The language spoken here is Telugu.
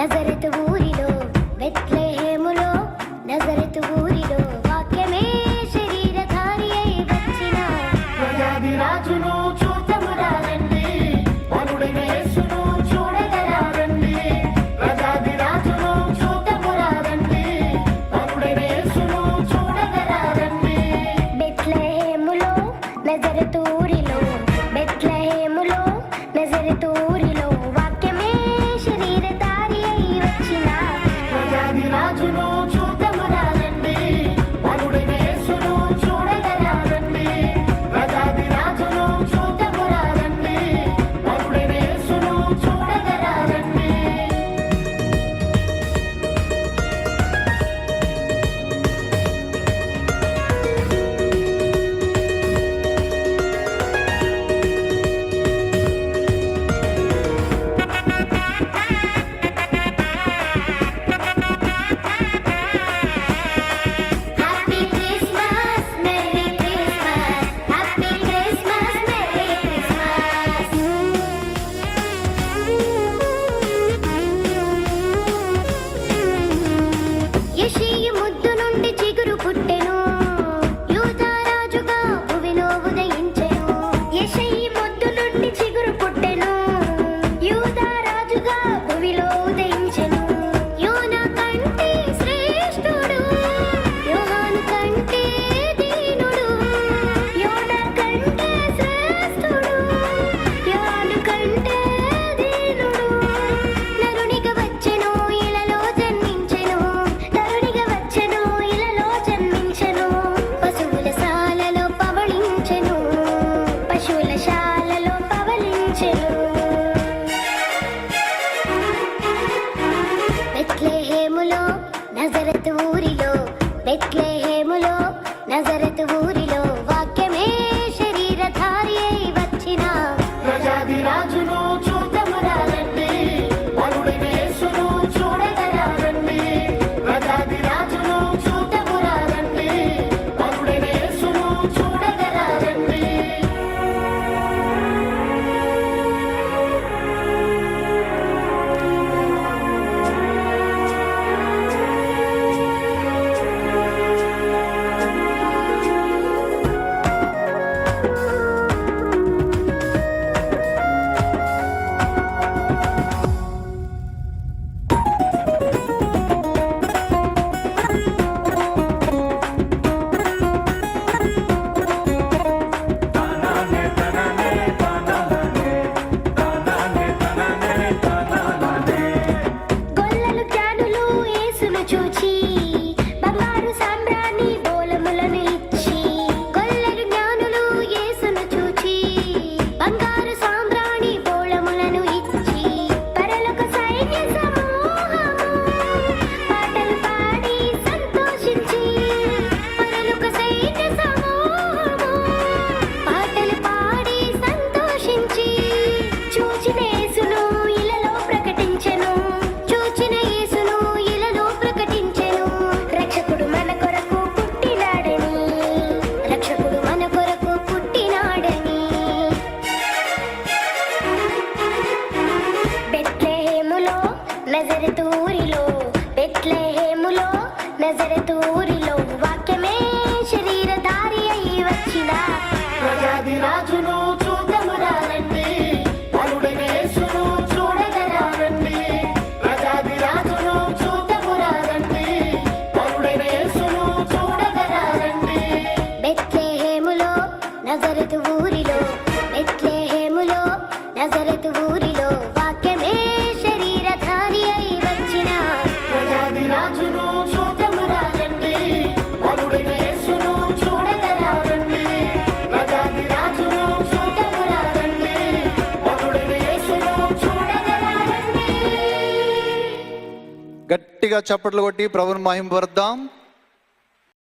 నజరెతు ఊరిలో బెత్లెహేములో నజరెతు ఊరిలో వాక్యమే శరీరధారి అయి వచ్చిన ప్రజాది రాజును చూద్దామురారండి, వరుడైన యేసును చూడగరారండి. ప్రజాది రాజును చూద్దామురారండి, వరుడైన యేసును చూడగరారండి. బెత్లెహేములో నజరెతు ఊరిలో బెత్లెహేములో నజరెతు ఊరిలో వాక్యమే శరీరధారి అయి వచ్చిన ప్రజాది రాజును చూద్దామురారండి, వరుడైన యేసును చూడగరారండి. ప్రజాది రాజును చూద్దామురారండి, వరుడైన యేసును చూడగరారండి. Happy Christmas merry Christmas happy Christmas merry Christmas యెషయి ముద్దు నుండి చిగురు పుట్టెను యూదా రాజుగా భువిలో ఉదయించెను యెషయి ముద్దు నుండి చిగురు పుట్టెను యూదా రాజుగా భువిలో ఉదయించెను యోనా కంటే శ్రేష్ఠుడు యోహాను కంటే దీనుడు యోనా కంటే శ్రేష్ఠుడు యోహాను కంటే దీనుడు నరునిగా వచ్చెను ఇలలో జన్మించెను తరునిగా వచ్చెను ఇలలో జన్మించెను పశువుల శాలలో పవళించెను పశువుల శాలలో పవళించెను బెత్లెహేములో నజరెతు ఊరిలో బెత్లెహేములో నజరెతు ఊరిలో వాక్యమే శరీరధారి అయి వచ్చిన ప్రజాది రాజును చూద్దామురారండి, వరుడైన యేసును చూడగరారండి. ప్రజాది రాజును చూద్దామురారండి, వరుడైన యేసును చూడగరారండి. గొల్లలు జ్ఞానులు యేసును చూచి బంగారు సాంబ్రాణి బోలములను ఇచ్చి గొల్లలు జ్ఞానులు యేసును చూచి బంగారు సాంబ్రాణి బోళములను ఇచ్చి పరలోక సైన్య సమూహము పాటలు పాడి సంతోషించి పరలోక సైన్య సమూహము పాటలు పాడి సంతోషించి చూచిన యేసును ఇలలో ప్రకటించెను చూచిన యేసును ఇలలో ప్రకటించెను రక్షకుడు మన కొరకు పుట్టినాడని రక్షకుడు మన కొరకు పుట్టినాడని బెత్లెహేములో నజరెతు ఊరిలో బెత్లెహేములో నజరెతు ఊరిలో వాక్యమే శరీరధారి అయి వచ్చిన ప్రజాది రాజును చూద్దామురారండి, వరుడైన యేసును చూడగరారండి. ప్రజాది రాజును చూద్దామురారండి, వరుడైన యేసును చూడగరారండి. బెత్లెహేములో నజరెతు ఊరిలో బెత్లెహేములో నజరెతు ఊరిలో వాక్యమే శరీరధారి అయి వచ్చిన ప్రజాది రాజును చూద్దామురారండి, వరుడైన యేసును చూడగరారండి. ప్రజాది రాజును చూద్దామురారండి, వరుడైన యేసును చూడగరారండి. గట్టిగా చప్పట్లు కొట్టి ప్రభువుని మహిమపరుద్దాం.